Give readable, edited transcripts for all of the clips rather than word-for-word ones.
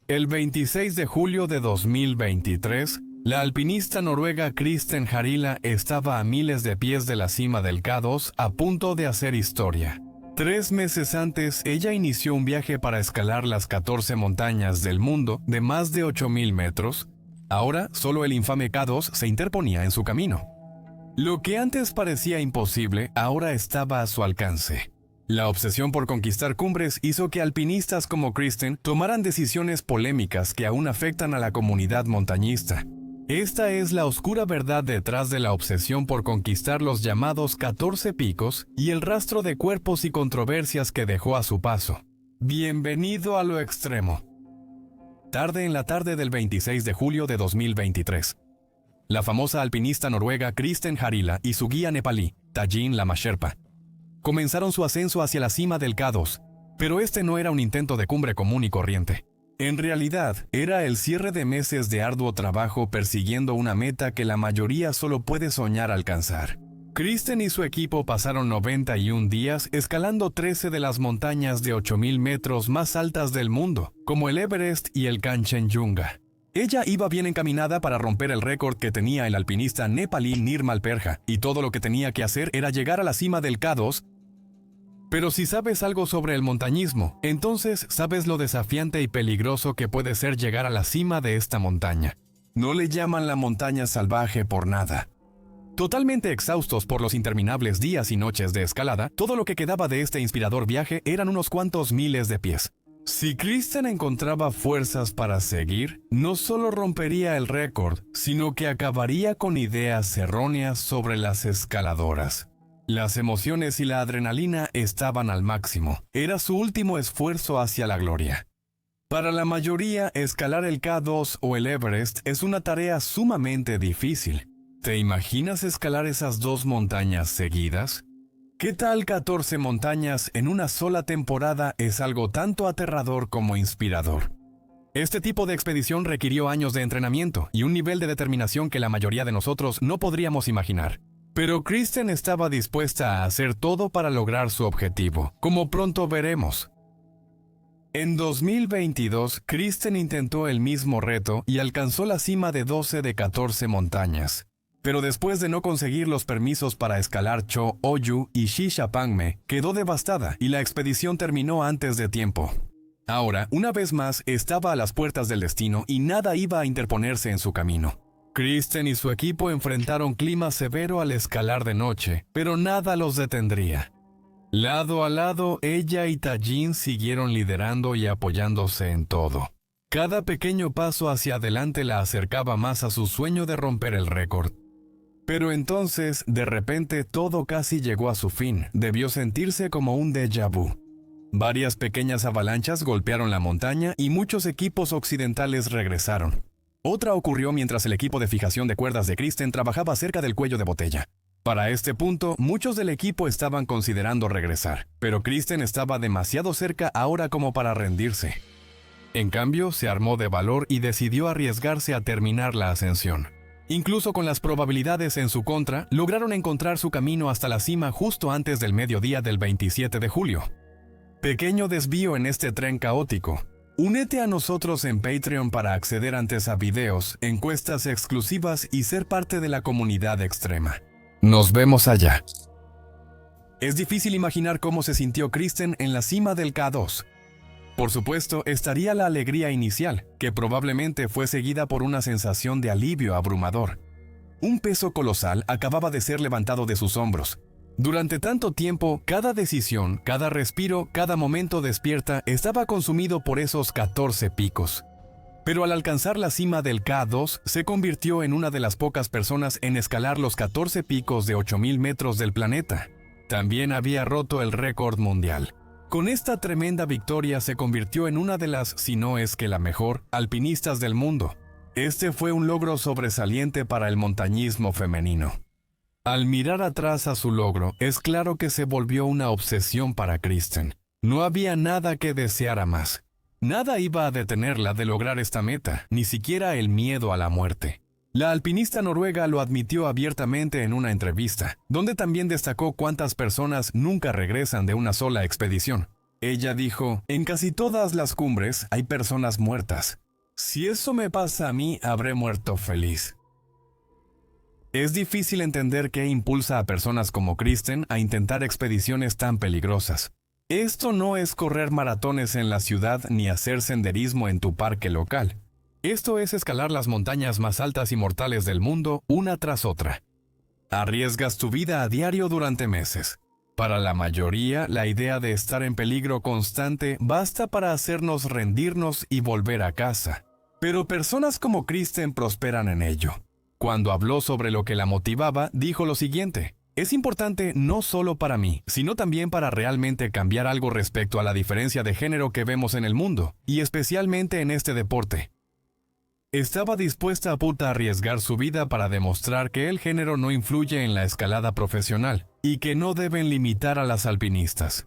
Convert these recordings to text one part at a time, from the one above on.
El 26 de julio de 2023, la alpinista noruega Kristen Harila estaba a miles de pies de la cima del K2 a punto de hacer historia. 3 meses antes, ella inició un viaje para escalar las 14 montañas del mundo de más de 8.000 metros. Ahora, solo el infame K2 se interponía en su camino. Lo que antes parecía imposible, ahora estaba a su alcance. La obsesión por conquistar cumbres hizo que alpinistas como Kristen tomaran decisiones polémicas que aún afectan a la comunidad montañista. Esta es la oscura verdad detrás de la obsesión por conquistar los llamados 14 picos y el rastro de cuerpos y controversias que dejó a su paso. Bienvenido a lo extremo. Tarde en la tarde del 26 de julio de 2023. La famosa alpinista noruega Kristen Harila y su guía nepalí, Tajin Lama Sherpa, comenzaron su ascenso hacia la cima del K2, pero este no era un intento de cumbre común y corriente. En realidad, era el cierre de meses de arduo trabajo persiguiendo una meta que la mayoría solo puede soñar alcanzar. Kristen y su equipo pasaron 91 días escalando 13 de las montañas de 8.000 metros más altas del mundo, como el Everest y el Kanchenjunga. Ella iba bien encaminada para romper el récord que tenía el alpinista nepalí Nirmal Perja, y todo lo que tenía que hacer era llegar a la cima del K2. Pero si sabes algo sobre el montañismo, entonces sabes lo desafiante y peligroso que puede ser llegar a la cima de esta montaña. No le llaman la montaña salvaje por nada. Totalmente exhaustos por los interminables días y noches de escalada, todo lo que quedaba de este inspirador viaje eran unos cuantos miles de pies. Si Kristen encontraba fuerzas para seguir, no solo rompería el récord, sino que acabaría con ideas erróneas sobre las escaladoras. Las emociones y la adrenalina estaban al máximo. Era su último esfuerzo hacia la gloria. Para la mayoría, escalar el K2 o el Everest es una tarea sumamente difícil. ¿Te imaginas escalar esas 2 montañas seguidas? ¿Qué tal 14 montañas en una sola temporada? Es algo tanto aterrador como inspirador. Este tipo de expedición requirió años de entrenamiento y un nivel de determinación que la mayoría de nosotros no podríamos imaginar. Pero Kristen estaba dispuesta a hacer todo para lograr su objetivo, como pronto veremos. En 2022, Kristen intentó el mismo reto y alcanzó la cima de 12 de 14 montañas. Pero después de no conseguir los permisos para escalar Cho Oyu y Shishapangme, quedó devastada y la expedición terminó antes de tiempo. Ahora, una vez más, estaba a las puertas del destino y nada iba a interponerse en su camino. Kristen y su equipo enfrentaron clima severo al escalar de noche, pero nada los detendría. Lado a lado, ella y Tajin siguieron liderando y apoyándose en todo. Cada pequeño paso hacia adelante la acercaba más a su sueño de romper el récord. Pero entonces, de repente, todo casi llegó a su fin. Debió sentirse como un déjà vu. Varias pequeñas avalanchas golpearon la montaña y muchos equipos occidentales regresaron. Otra ocurrió mientras el equipo de fijación de cuerdas de Kristen trabajaba cerca del cuello de botella. Para este punto, muchos del equipo estaban considerando regresar, pero Kristen estaba demasiado cerca ahora como para rendirse. En cambio, se armó de valor y decidió arriesgarse a terminar la ascensión. Incluso con las probabilidades en su contra, lograron encontrar su camino hasta la cima justo antes del mediodía del 27 de julio. Pequeño desvío en este tren caótico. Únete a nosotros en Patreon para acceder antes a videos, encuestas exclusivas y ser parte de la comunidad extrema. Nos vemos allá. Es difícil imaginar cómo se sintió Kristen en la cima del K2. Por supuesto, estaría la alegría inicial, que probablemente fue seguida por una sensación de alivio abrumador. Un peso colosal acababa de ser levantado de sus hombros. Durante tanto tiempo, cada decisión, cada respiro, cada momento despierta estaba consumido por esos 14 picos. Pero al alcanzar la cima del K2, se convirtió en una de las pocas personas en escalar los 14 picos de 8.000 metros del planeta. También había roto el récord mundial. Con esta tremenda victoria se convirtió en una de las, si no es que la mejor, alpinistas del mundo. Este fue un logro sobresaliente para el montañismo femenino. Al mirar atrás a su logro, es claro que se volvió una obsesión para Kristen. No había nada que deseara más. Nada iba a detenerla de lograr esta meta, ni siquiera el miedo a la muerte. La alpinista noruega lo admitió abiertamente en una entrevista, donde también destacó cuántas personas nunca regresan de una sola expedición. Ella dijo, en casi todas las cumbres hay personas muertas. Si eso me pasa a mí, habré muerto feliz. Es difícil entender qué impulsa a personas como Kristen a intentar expediciones tan peligrosas. Esto no es correr maratones en la ciudad ni hacer senderismo en tu parque local. Esto es escalar las montañas más altas y mortales del mundo una tras otra. Arriesgas tu vida a diario durante meses. Para la mayoría, la idea de estar en peligro constante basta para hacernos rendirnos y volver a casa. Pero personas como Kristen prosperan en ello. Cuando habló sobre lo que la motivaba, dijo lo siguiente: es importante no solo para mí, sino también para realmente cambiar algo respecto a la diferencia de género que vemos en el mundo, y especialmente en este deporte. Estaba dispuesta a arriesgar su vida para demostrar que el género no influye en la escalada profesional y que no deben limitar a las alpinistas.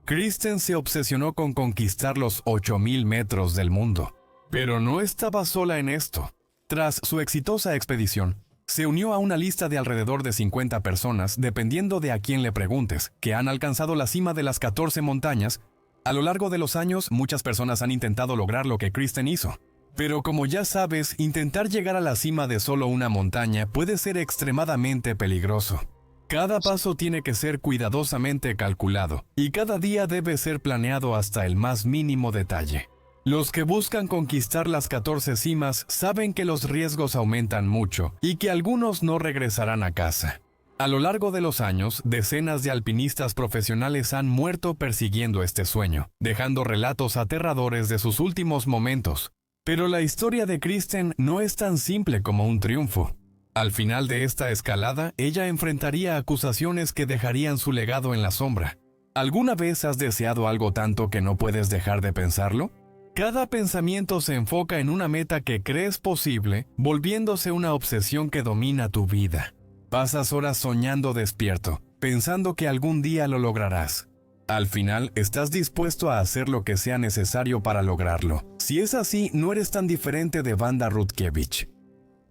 Kristen se obsesionó con conquistar los 8.000 metros del mundo, pero no estaba sola en esto. Tras su exitosa expedición, se unió a una lista de alrededor de 50 personas, dependiendo de a quién le preguntes, que han alcanzado la cima de las 14 montañas. A lo largo de los años, muchas personas han intentado lograr lo que Kristen hizo. Pero como ya sabes, intentar llegar a la cima de solo una montaña puede ser extremadamente peligroso. Cada paso tiene que ser cuidadosamente calculado, y cada día debe ser planeado hasta el más mínimo detalle. Los que buscan conquistar las 14 cimas saben que los riesgos aumentan mucho y que algunos no regresarán a casa. A lo largo de los años, decenas de alpinistas profesionales han muerto persiguiendo este sueño, dejando relatos aterradores de sus últimos momentos. Pero la historia de Kristen no es tan simple como un triunfo. Al final de esta escalada, ella enfrentaría acusaciones que dejarían su legado en la sombra. ¿Alguna vez has deseado algo tanto que no puedes dejar de pensarlo? Cada pensamiento se enfoca en una meta que crees posible, volviéndose una obsesión que domina tu vida. Pasas horas soñando despierto, pensando que algún día lo lograrás. Al final, estás dispuesto a hacer lo que sea necesario para lograrlo. Si es así, no eres tan diferente de Wanda Rutkiewicz.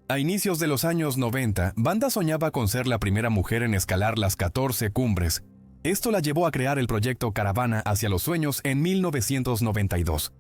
A inicios de los años 90, Wanda soñaba con ser la primera mujer en escalar las 14 cumbres. Esto la llevó a crear el proyecto Caravana hacia los sueños en 1992.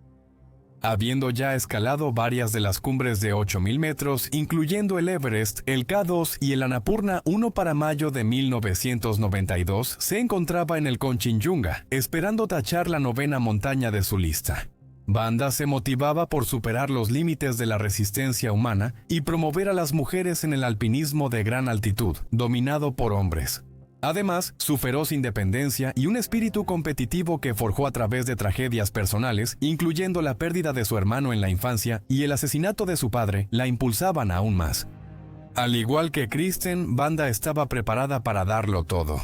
Habiendo ya escalado varias de las cumbres de 8.000 metros, incluyendo el Everest, el K2 y el Annapurna 1 para mayo de 1992, se encontraba en el Kanchenjunga, esperando tachar la 9ª montaña de su lista. Wanda se motivaba por superar los límites de la resistencia humana y promover a las mujeres en el alpinismo de gran altitud, dominado por hombres. Además, su feroz independencia y un espíritu competitivo que forjó a través de tragedias personales, incluyendo la pérdida de su hermano en la infancia y el asesinato de su padre, la impulsaban aún más. Al igual que Kristen, Wanda estaba preparada para darlo todo.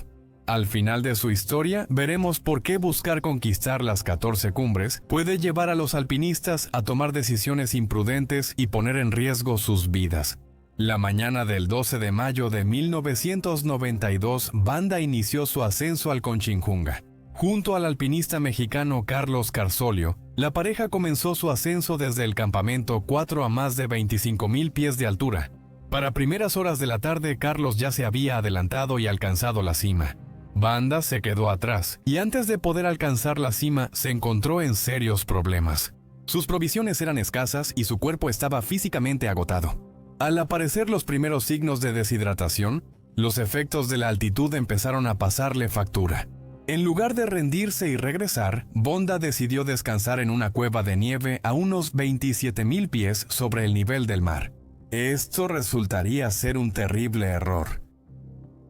Al final de su historia, veremos por qué buscar conquistar las 14 cumbres puede llevar a los alpinistas a tomar decisiones imprudentes y poner en riesgo sus vidas. La mañana del 12 de mayo de 1992, Wanda inició su ascenso al Kanchenjunga. Junto al alpinista mexicano Carlos Carsolio, la pareja comenzó su ascenso desde el campamento 4 a más de 25.000 pies de altura. Para primeras horas de la tarde, Carlos ya se había adelantado y alcanzado la cima. Wanda se quedó atrás, y antes de poder alcanzar la cima, se encontró en serios problemas. Sus provisiones eran escasas y su cuerpo estaba físicamente agotado. Al aparecer los primeros signos de deshidratación, los efectos de la altitud empezaron a pasarle factura. En lugar de rendirse y regresar, Wanda decidió descansar en una cueva de nieve a unos 27.000 pies sobre el nivel del mar. Esto resultaría ser un terrible error.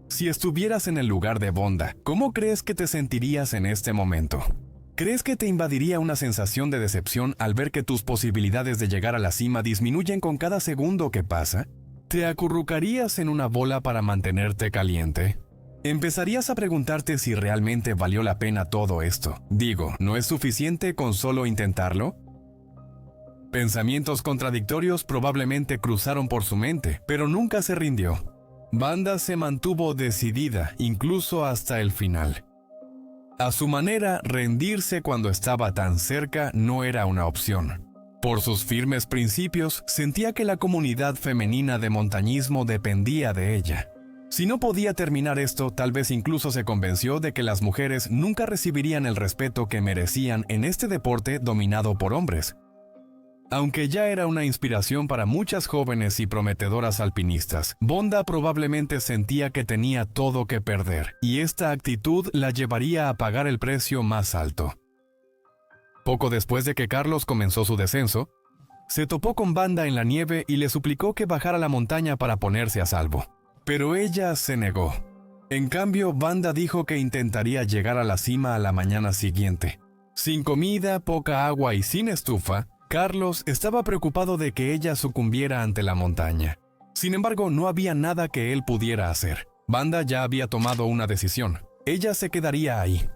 Si estuvieras en el lugar de Wanda, ¿cómo crees que te sentirías en este momento? ¿Crees que te invadiría una sensación de decepción al ver que tus posibilidades de llegar a la cima disminuyen con cada segundo que pasa? ¿Te acurrucarías en una bola para mantenerte caliente? ¿Empezarías a preguntarte si realmente valió la pena todo esto? Digo, ¿no es suficiente con solo intentarlo? Pensamientos contradictorios probablemente cruzaron por su mente, pero nunca se rindió. Wanda se mantuvo decidida, incluso hasta el final. A su manera, rendirse cuando estaba tan cerca no era una opción. Por sus firmes principios, sentía que la comunidad femenina de montañismo dependía de ella. Si no podía terminar esto, tal vez incluso se convenció de que las mujeres nunca recibirían el respeto que merecían en este deporte dominado por hombres. Aunque ya era una inspiración para muchas jóvenes y prometedoras alpinistas, Bonda probablemente sentía que tenía todo que perder, y esta actitud la llevaría a pagar el precio más alto. Poco después de que Carlos comenzó su descenso, se topó con Wanda en la nieve y le suplicó que bajara la montaña para ponerse a salvo. Pero ella se negó. En cambio, Wanda dijo que intentaría llegar a la cima a la mañana siguiente. Sin comida, poca agua y sin estufa, Carlos estaba preocupado de que ella sucumbiera ante la montaña. Sin embargo, no había nada que él pudiera hacer. Wanda ya había tomado una decisión. Ella se quedaría ahí.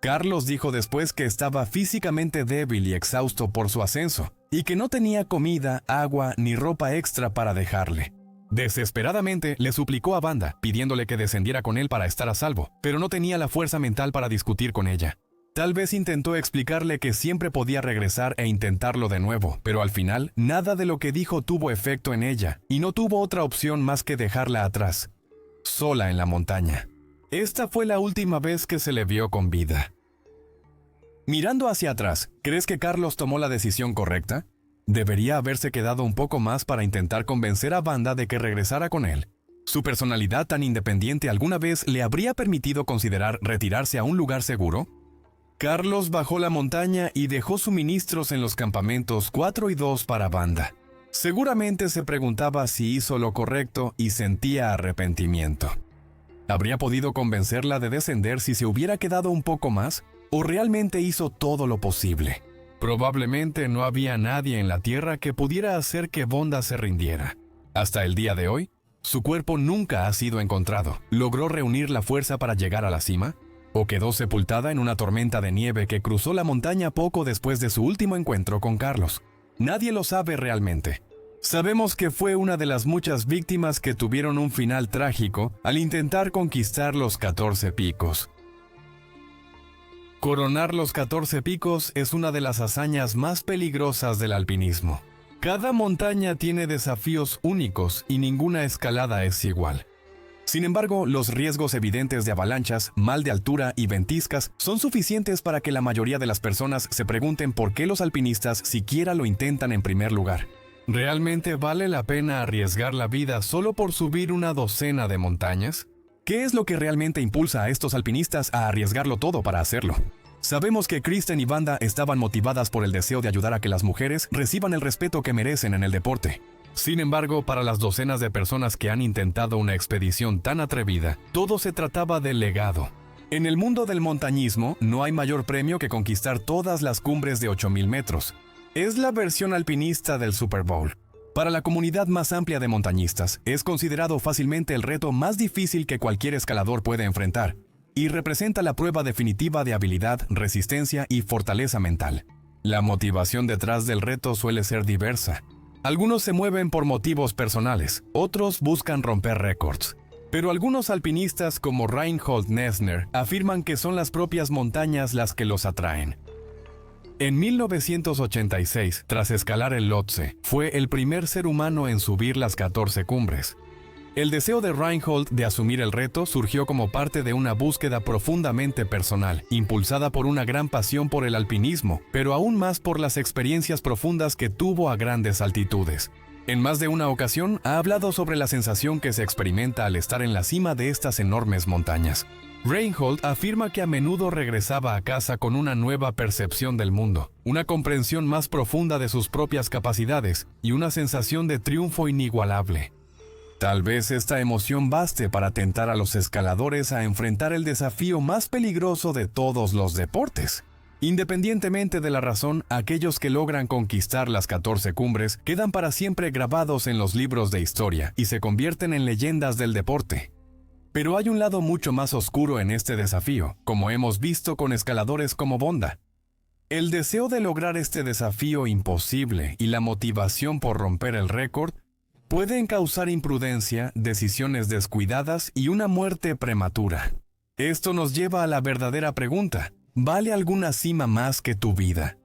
Carlos dijo después que estaba físicamente débil y exhausto por su ascenso, y que no tenía comida, agua ni ropa extra para dejarle. Desesperadamente le suplicó a Wanda, pidiéndole que descendiera con él para estar a salvo, pero no tenía la fuerza mental para discutir con ella. Tal vez intentó explicarle que siempre podía regresar e intentarlo de nuevo, pero al final, nada de lo que dijo tuvo efecto en ella, y no tuvo otra opción más que dejarla atrás, sola en la montaña. Esta fue la última vez que se le vio con vida. Mirando hacia atrás, ¿crees que Carlos tomó la decisión correcta? Debería haberse quedado un poco más para intentar convencer a Wanda de que regresara con él. ¿Su personalidad tan independiente alguna vez le habría permitido considerar retirarse a un lugar seguro? Carlos bajó la montaña y dejó suministros en los campamentos 4 y 2 para Wanda. Seguramente se preguntaba si hizo lo correcto y sentía arrepentimiento. ¿Habría podido convencerla de descender si se hubiera quedado un poco más? ¿O realmente hizo todo lo posible? Probablemente no había nadie en la Tierra que pudiera hacer que Wanda se rindiera. Hasta el día de hoy, su cuerpo nunca ha sido encontrado. ¿Logró reunir la fuerza para llegar a la cima? ¿O quedó sepultada en una tormenta de nieve que cruzó la montaña poco después de su último encuentro con Carlos? Nadie lo sabe realmente. Sabemos que fue una de las muchas víctimas que tuvieron un final trágico al intentar conquistar los 14 picos. Coronar los 14 picos es una de las hazañas más peligrosas del alpinismo. Cada montaña tiene desafíos únicos y ninguna escalada es igual. Sin embargo, los riesgos evidentes de avalanchas, mal de altura y ventiscas son suficientes para que la mayoría de las personas se pregunten por qué los alpinistas siquiera lo intentan en primer lugar. ¿Realmente vale la pena arriesgar la vida solo por subir una docena de montañas? ¿Qué es lo que realmente impulsa a estos alpinistas a arriesgarlo todo para hacerlo? Sabemos que Kristen y Wanda estaban motivadas por el deseo de ayudar a que las mujeres reciban el respeto que merecen en el deporte. Sin embargo, para las docenas de personas que han intentado una expedición tan atrevida, todo se trataba del legado. En el mundo del montañismo, no hay mayor premio que conquistar todas las cumbres de 8,000 metros. Es la versión alpinista del Super Bowl. Para la comunidad más amplia de montañistas, es considerado fácilmente el reto más difícil que cualquier escalador puede enfrentar, y representa la prueba definitiva de habilidad, resistencia y fortaleza mental. La motivación detrás del reto suele ser diversa. Algunos se mueven por motivos personales, otros buscan romper récords. Pero algunos alpinistas como Reinhold Messner afirman que son las propias montañas las que los atraen. En 1986, tras escalar el Lhotse, fue el primer ser humano en subir las 14 cumbres. El deseo de Reinhold de asumir el reto surgió como parte de una búsqueda profundamente personal, impulsada por una gran pasión por el alpinismo, pero aún más por las experiencias profundas que tuvo a grandes altitudes. En más de una ocasión ha hablado sobre la sensación que se experimenta al estar en la cima de estas enormes montañas. Reinhold afirma que a menudo regresaba a casa con una nueva percepción del mundo, una comprensión más profunda de sus propias capacidades y una sensación de triunfo inigualable. Tal vez esta emoción baste para tentar a los escaladores a enfrentar el desafío más peligroso de todos los deportes. Independientemente de la razón, aquellos que logran conquistar las 14 cumbres quedan para siempre grabados en los libros de historia y se convierten en leyendas del deporte. Pero hay un lado mucho más oscuro en este desafío, como hemos visto con escaladores como Wanda. El deseo de lograr este desafío imposible y la motivación por romper el récord pueden causar imprudencia, decisiones descuidadas y una muerte prematura. Esto nos lleva a la verdadera pregunta: ¿vale alguna cima más que tu vida?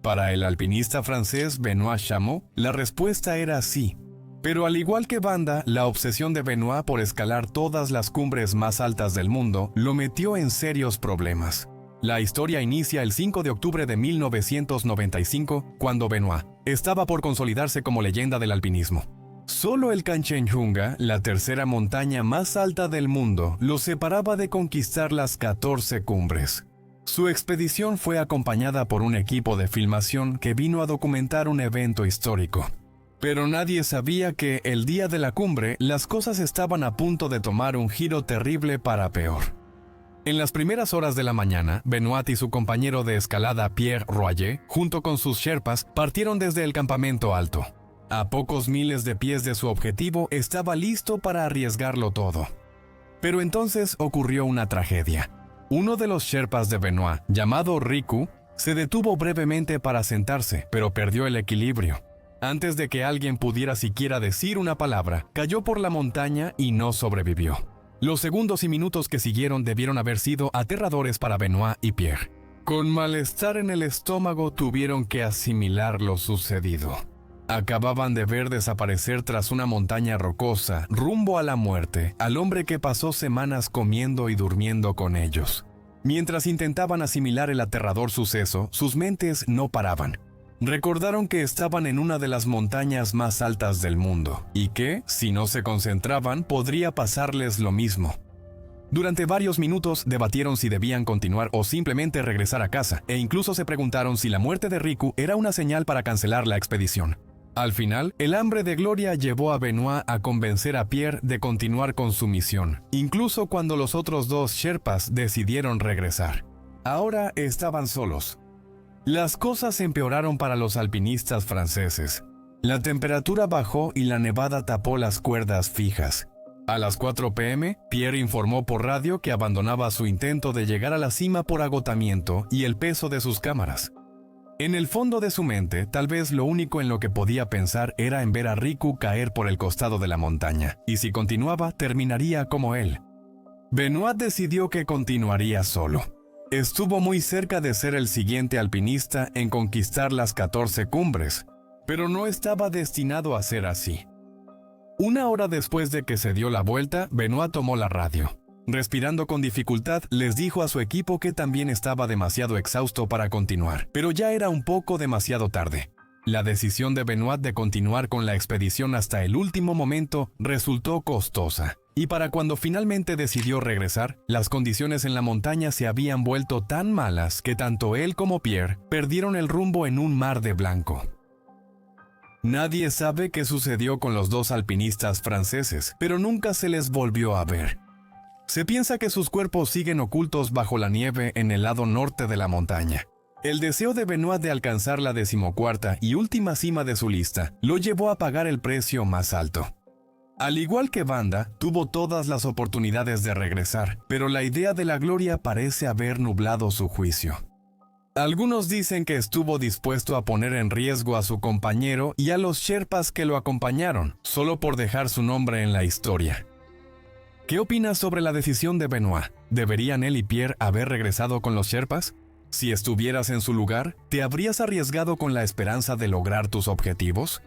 Para el alpinista francés Benoît Chameau, la respuesta era sí. Pero al igual que Banda, la obsesión de Benoit por escalar todas las cumbres más altas del mundo lo metió en serios problemas. La historia inicia el 5 de octubre de 1995, cuando Benoit estaba por consolidarse como leyenda del alpinismo. Solo el Kanchenjunga, la tercera montaña más alta del mundo, lo separaba de conquistar las 14 cumbres. Su expedición fue acompañada por un equipo de filmación que vino a documentar un evento histórico. Pero nadie sabía que, el día de la cumbre, las cosas estaban a punto de tomar un giro terrible para peor. En las primeras horas de la mañana, Benoit y su compañero de escalada Pierre Royer, junto con sus sherpas, partieron desde el campamento alto. A pocos miles de pies de su objetivo, estaba listo para arriesgarlo todo. Pero entonces ocurrió una tragedia. Uno de los sherpas de Benoit, llamado Riku, se detuvo brevemente para sentarse, pero perdió el equilibrio. Antes de que alguien pudiera siquiera decir una palabra, cayó por la montaña y no sobrevivió. Los segundos y minutos que siguieron debieron haber sido aterradores para Benoit y Pierre. Con malestar en el estómago tuvieron que asimilar lo sucedido. Acababan de ver desaparecer tras una montaña rocosa, rumbo a la muerte, al hombre que pasó semanas comiendo y durmiendo con ellos. Mientras intentaban asimilar el aterrador suceso, sus mentes no paraban. Recordaron que estaban en una de las montañas más altas del mundo, y que, si no se concentraban, podría pasarles lo mismo. Durante varios minutos debatieron si debían continuar o simplemente regresar a casa, e incluso se preguntaron si la muerte de Riku era una señal para cancelar la expedición. Al final, el hambre de gloria llevó a Benoit a convencer a Pierre de continuar con su misión, incluso cuando los otros dos sherpas decidieron regresar. Ahora estaban solos. Las cosas empeoraron para los alpinistas franceses. La temperatura bajó y la nevada tapó las cuerdas fijas. A las 4 p.m., Pierre informó por radio que abandonaba su intento de llegar a la cima por agotamiento y el peso de sus cámaras. En el fondo de su mente, tal vez lo único en lo que podía pensar era en ver a Riku caer por el costado de la montaña, y si continuaba, terminaría como él. Benoit decidió que continuaría solo. Estuvo muy cerca de ser el siguiente alpinista en conquistar las 14 cumbres, pero no estaba destinado a ser así. Una hora después de que se dio la vuelta, Benoit tomó la radio. Respirando con dificultad, les dijo a su equipo que también estaba demasiado exhausto para continuar, pero ya era un poco demasiado tarde. La decisión de Benoit de continuar con la expedición hasta el último momento resultó costosa. Y para cuando finalmente decidió regresar, las condiciones en la montaña se habían vuelto tan malas que tanto él como Pierre perdieron el rumbo en un mar de blanco. Nadie sabe qué sucedió con los dos alpinistas franceses, pero nunca se les volvió a ver. Se piensa que sus cuerpos siguen ocultos bajo la nieve en el lado norte de la montaña. El deseo de Benoit de alcanzar la 14ª y última cima de su lista lo llevó a pagar el precio más alto. Al igual que Banda, tuvo todas las oportunidades de regresar, pero la idea de la gloria parece haber nublado su juicio. Algunos dicen que estuvo dispuesto a poner en riesgo a su compañero y a los sherpas que lo acompañaron, solo por dejar su nombre en la historia. ¿Qué opinas sobre la decisión de Benoit? ¿Deberían él y Pierre haber regresado con los sherpas? Si estuvieras en su lugar, ¿te habrías arriesgado con la esperanza de lograr tus objetivos?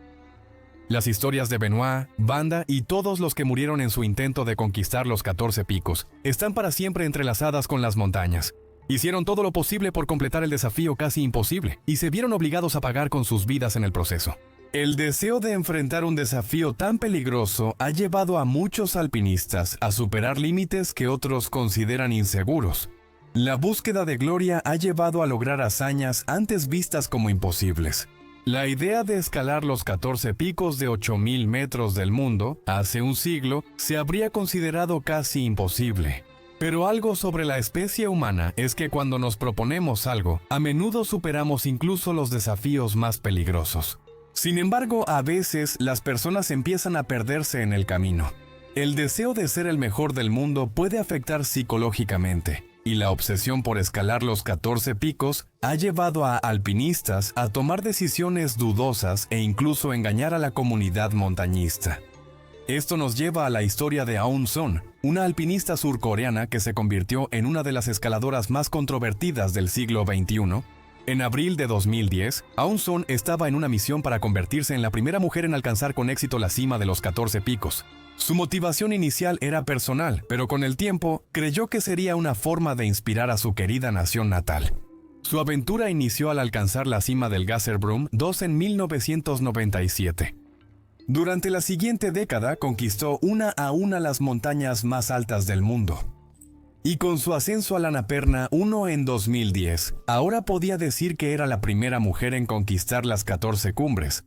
Las historias de Benoit, Banda y todos los que murieron en su intento de conquistar los 14 picos están para siempre entrelazadas con las montañas. Hicieron todo lo posible por completar el desafío casi imposible y se vieron obligados a pagar con sus vidas en el proceso. El deseo de enfrentar un desafío tan peligroso ha llevado a muchos alpinistas a superar límites que otros consideran inseguros. La búsqueda de gloria ha llevado a lograr hazañas antes vistas como imposibles. La idea de escalar los 14 picos de 8.000 metros del mundo, hace un siglo, se habría considerado casi imposible. Pero algo sobre la especie humana es que cuando nos proponemos algo, a menudo superamos incluso los desafíos más peligrosos. Sin embargo, a veces las personas empiezan a perderse en el camino. El deseo de ser el mejor del mundo puede afectar psicológicamente. Y la obsesión por escalar los 14 picos ha llevado a alpinistas a tomar decisiones dudosas e incluso engañar a la comunidad montañista. Esto nos lleva a la historia de Aung San, una alpinista surcoreana que se convirtió en una de las escaladoras más controvertidas del siglo XXI, En abril de 2010, Aung San estaba en una misión para convertirse en la primera mujer en alcanzar con éxito la cima de los 14 picos. Su motivación inicial era personal, pero con el tiempo creyó que sería una forma de inspirar a su querida nación natal. Su aventura inició al alcanzar la cima del Gasherbrum 2 en 1997. Durante la siguiente década conquistó una a una las montañas más altas del mundo. Y con su ascenso al Annapurna 1 en 2010, ahora podía decir que era la primera mujer en conquistar las 14 cumbres.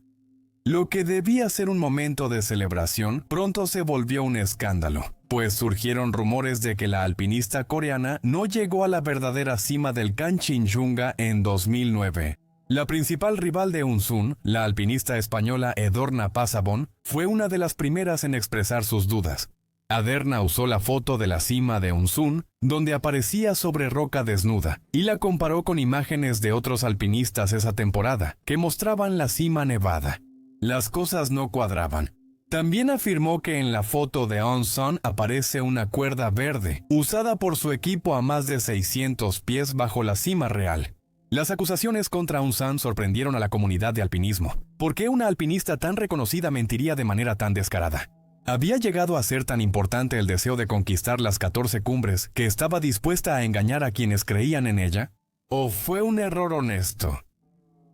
Lo que debía ser un momento de celebración, pronto se volvió un escándalo, pues surgieron rumores de que la alpinista coreana no llegó a la verdadera cima del Kanchenjunga en 2009. La principal rival de Aung San, la alpinista española Edurne Passavant, fue una de las primeras en expresar sus dudas. Edurne usó la foto de la cima de Aung San, donde aparecía sobre roca desnuda, y la comparó con imágenes de otros alpinistas esa temporada, que mostraban la cima nevada. Las cosas no cuadraban. También afirmó que en la foto de Aung San aparece una cuerda verde, usada por su equipo a más de 600 pies bajo la cima real. Las acusaciones contra Aung San sorprendieron a la comunidad de alpinismo. ¿Por qué una alpinista tan reconocida mentiría de manera tan descarada? ¿Había llegado a ser tan importante el deseo de conquistar las 14 cumbres que estaba dispuesta a engañar a quienes creían en ella? ¿O fue un error honesto?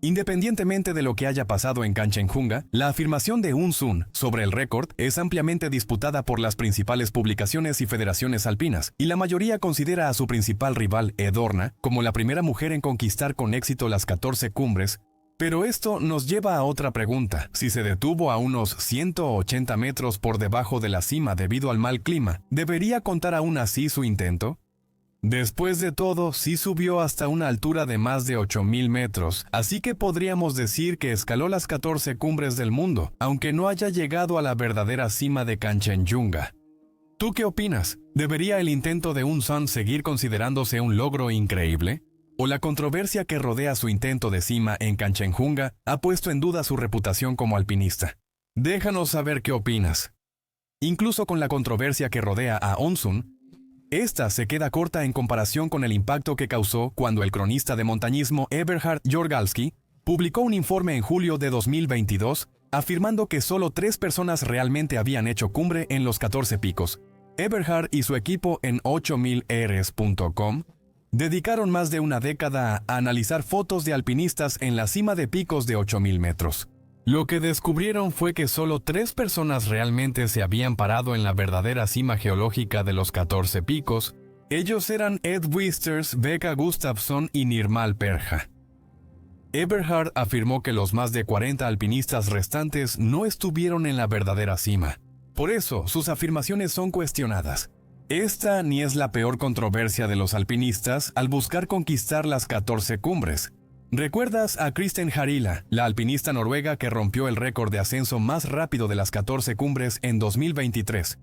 Independientemente de lo que haya pasado en Kanchenjunga, la afirmación de Aung San sobre el récord es ampliamente disputada por las principales publicaciones y federaciones alpinas, y la mayoría considera a su principal rival, Edurne, como la primera mujer en conquistar con éxito las 14 cumbres. Pero esto nos lleva a otra pregunta. Si se detuvo a unos 180 metros por debajo de la cima debido al mal clima, ¿debería contar aún así su intento? Después de todo, sí subió hasta una altura de más de 8.000 metros, así que podríamos decir que escaló las 14 cumbres del mundo, aunque no haya llegado a la verdadera cima de Kanchenjunga. ¿Tú qué opinas? ¿Debería el intento de Aung San seguir considerándose un logro increíble? ¿O la controversia que rodea su intento de cima en Kanchenjunga ha puesto en duda su reputación como alpinista? Déjanos saber qué opinas. Incluso con la controversia que rodea a Aung San, esta se queda corta en comparación con el impacto que causó cuando el cronista de montañismo Eberhard Jorgalski publicó un informe en julio de 2022 afirmando que solo 3 personas realmente habían hecho cumbre en los 14 picos. Eberhard y su equipo en 8000ers.com dedicaron más de una década a analizar fotos de alpinistas en la cima de picos de 8.000 metros. Lo que descubrieron fue que solo 3 personas realmente se habían parado en la verdadera cima geológica de los 14 picos. Ellos eran Ed Wisters, Becca Gustafsson y Nirmal Perja. Eberhard afirmó que los más de 40 alpinistas restantes no estuvieron en la verdadera cima. Por eso, sus afirmaciones son cuestionadas. Esta ni es la peor controversia de los alpinistas al buscar conquistar las 14 cumbres. ¿Recuerdas a Kristen Harila, la alpinista noruega que rompió el récord de ascenso más rápido de las 14 cumbres en 2023?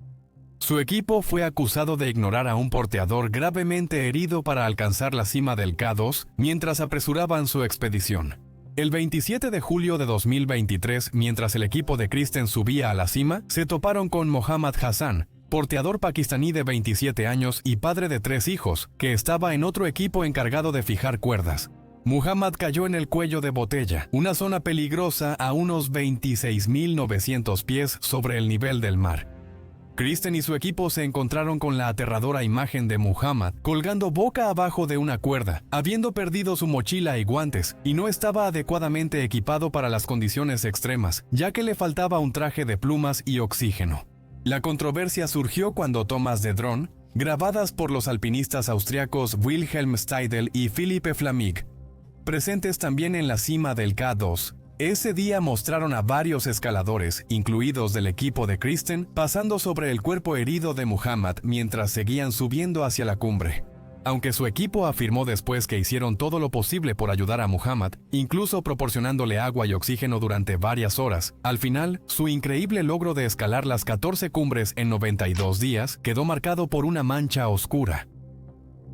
Su equipo fue acusado de ignorar a un porteador gravemente herido para alcanzar la cima del K2 mientras apresuraban su expedición. El 27 de julio de 2023, mientras el equipo de Kristen subía a la cima, se toparon con Mohammad Hassan, porteador pakistaní de 27 años y padre de 3 hijos, que estaba en otro equipo encargado de fijar cuerdas. Muhammad cayó en el cuello de botella, una zona peligrosa a unos 26.900 pies sobre el nivel del mar. Kristen y su equipo se encontraron con la aterradora imagen de Muhammad colgando boca abajo de una cuerda, habiendo perdido su mochila y guantes, y no estaba adecuadamente equipado para las condiciones extremas, ya que le faltaba un traje de plumas y oxígeno. La controversia surgió cuando tomas de dron, grabadas por los alpinistas austriacos Wilhelm Steidl y Philippe Flamig, presentes también en la cima del K2, ese día mostraron a varios escaladores, incluidos del equipo de Kristen, pasando sobre el cuerpo herido de Muhammad mientras seguían subiendo hacia la cumbre. Aunque su equipo afirmó después que hicieron todo lo posible por ayudar a Muhammad, incluso proporcionándole agua y oxígeno durante varias horas, al final, su increíble logro de escalar las 14 cumbres en 92 días quedó marcado por una mancha oscura.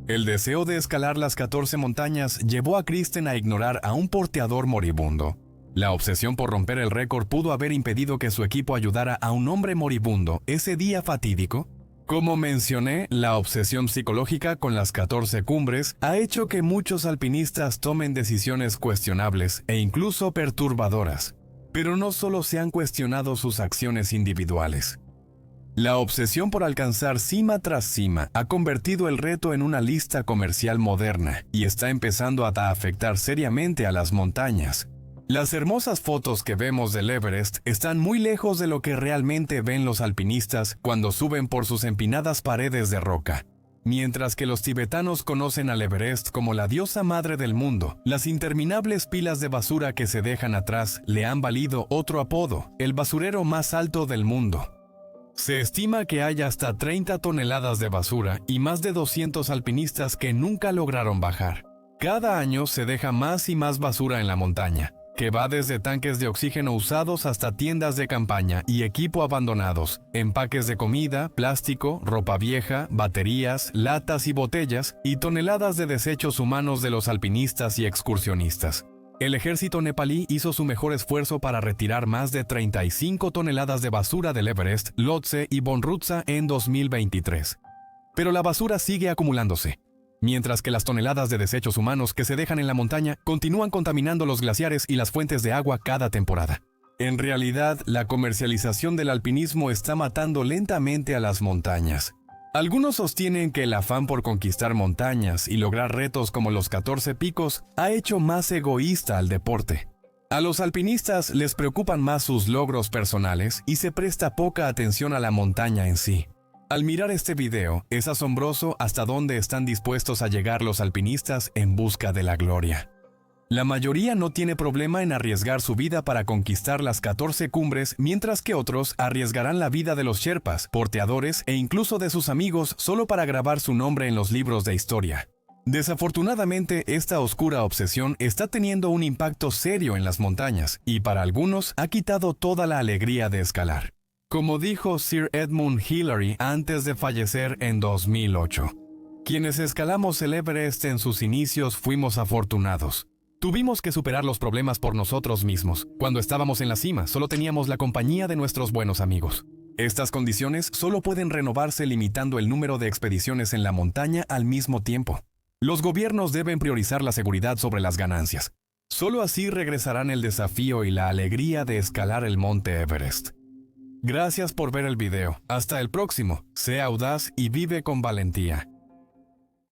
El deseo de escalar las 14 montañas llevó a Kristen a ignorar a un porteador moribundo. La obsesión por romper el récord pudo haber impedido que su equipo ayudara a un hombre moribundo ese día fatídico. Como mencioné, la obsesión psicológica con las 14 cumbres ha hecho que muchos alpinistas tomen decisiones cuestionables e incluso perturbadoras. Pero no solo se han cuestionado sus acciones individuales. La obsesión por alcanzar cima tras cima ha convertido el reto en una lista comercial moderna y está empezando a afectar seriamente a las montañas. Las hermosas fotos que vemos del Everest están muy lejos de lo que realmente ven los alpinistas cuando suben por sus empinadas paredes de roca. Mientras que los tibetanos conocen al Everest como la diosa madre del mundo, las interminables pilas de basura que se dejan atrás le han valido otro apodo, el basurero más alto del mundo. Se estima que hay hasta 30 toneladas de basura y más de 200 alpinistas que nunca lograron bajar. Cada año se deja más y más basura en la montaña, que va desde tanques de oxígeno usados hasta tiendas de campaña y equipo abandonados, empaques de comida, plástico, ropa vieja, baterías, latas y botellas, y toneladas de desechos humanos de los alpinistas y excursionistas. El ejército nepalí hizo su mejor esfuerzo para retirar más de 35 toneladas de basura del Everest, Lhotse y Bonrutsa en 2023. Pero la basura sigue acumulándose, mientras que las toneladas de desechos humanos que se dejan en la montaña continúan contaminando los glaciares y las fuentes de agua cada temporada. En realidad, la comercialización del alpinismo está matando lentamente a las montañas. Algunos sostienen que el afán por conquistar montañas y lograr retos como los 14 picos ha hecho más egoísta al deporte. A los alpinistas les preocupan más sus logros personales y se presta poca atención a la montaña en sí. Al mirar este video, es asombroso hasta dónde están dispuestos a llegar los alpinistas en busca de la gloria. La mayoría no tiene problema en arriesgar su vida para conquistar las 14 cumbres, mientras que otros arriesgarán la vida de los sherpas, porteadores e incluso de sus amigos solo para grabar su nombre en los libros de historia. Desafortunadamente, esta oscura obsesión está teniendo un impacto serio en las montañas y para algunos ha quitado toda la alegría de escalar. Como dijo Sir Edmund Hillary antes de fallecer en 2008, quienes escalamos el Everest en sus inicios fuimos afortunados. Tuvimos que superar los problemas por nosotros mismos. Cuando estábamos en la cima, solo teníamos la compañía de nuestros buenos amigos. Estas condiciones solo pueden renovarse limitando el número de expediciones en la montaña al mismo tiempo. Los gobiernos deben priorizar la seguridad sobre las ganancias. Solo así regresarán el desafío y la alegría de escalar el monte Everest. Gracias por ver el video. Hasta el próximo. Sé audaz y vive con valentía.